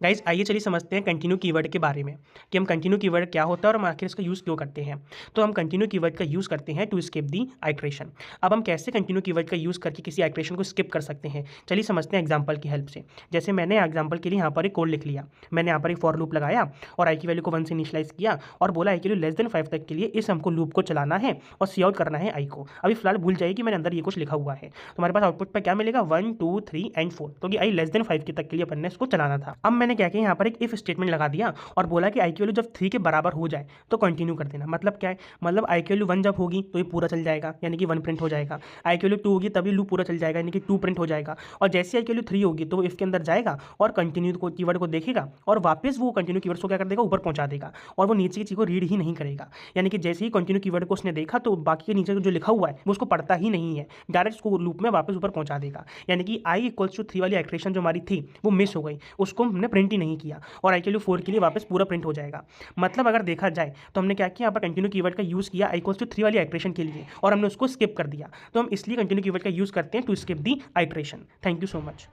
Guys आइए चलिए समझते हैं कंटिन्यू कीवर्ड के बारे में कि हम कंटिन्यू कीवर्ड क्या होता है और हम आखिर इसका यूज़ क्यों करते हैं। तो हम कंटिन्यू कीवर्ड का यूज़ करते हैं टू स्किप दी आइट्रेशन। अब हम कैसे कंटिन्यू कीवर्ड का यूज़ करके किसी आइट्रेशन को स्किप कर सकते हैं, चलिए समझते हैं एग्जाम्पल की हेल्प से। जैसे मैंने एग्जाम्पल के लिए यहाँ पर एक कोड लिख लिया, मैंने यहाँ पर एक फॉर लूप लगाया और आई की वैल्यू को 1 से इनिशियलाइज किया और बोला आई की वैल्यू लेस देन 5 तक के लिए इस हमको लूप को चलाना है और सी आउट करना है आई को। अभी फिलहाल भूल जाइए कि मैंने अंदर ये कुछ लिखा हुआ है, तो हमारे पास आउटपुट पर क्या मिलेगा 1 2 3 एंड 4, क्योंकि आई लेस देन 5 के तक के लिए अपन ने इसको चलाना था। अब मैंने क्या किया, यहाँ पर एक इफ स्टेटमेंट लगा दिया और बोला कि आई की वैल्यू जब 3 के बराबर हो जाए तो कंटिन्यू कर देना। मतलब क्या है, मतलब आई की वैल्यू 1 जब होगी तो ये पूरा चल जाएगा, यानी कि 1 प्रिंट हो जाएगा। आई की वैल्यू 2 होगी तभी लूप पूरा चल जाएगा, यानी कि 2 प्रिंट हो जाएगा। और जैसे आई की वैल्यू 3 होगी तो वो इफ के अंदर जाएगा और कंटिन्यू को कीवर्ड को देखेगा और वापस वो कंटिन्यू कीवर्ड को क्या कर देगा, ऊपर पहुंचा देगा और वो नीचे की चीज़ को रीड ही नहीं करेगा। यानी कि जैसे ही कंटिन्यू कीवर्ड को उसने देखा तो बाकी के नीचे जो लिखा हुआ है वो उसको पढ़ता ही नहीं है, डायरेक्ट उसको लूप में वापस ऊपर पहुंचा देगा। यानी कि आई इक्वल्स टू 3 वाली एक्सप्रेशन जो हमारी थी वो मिस हो गई, उसको हमने प्रिंट ही नहीं किया और आई के लिए 4 के लिए वापस पूरा प्रिंट हो जाएगा। मतलब अगर देखा जाए तो हमने क्या किया, यहाँ पर कंटिन्यू कीवर्ड का यूज़ किया आई इक्वल्स टू 3 वाली आइट्रेशन के लिए और हमने उसको स्किप कर दिया। तो हम इसलिए कंटिन्यू कीवर्ड का यूज़ करते हैं to skip the iteration. Thank you so much.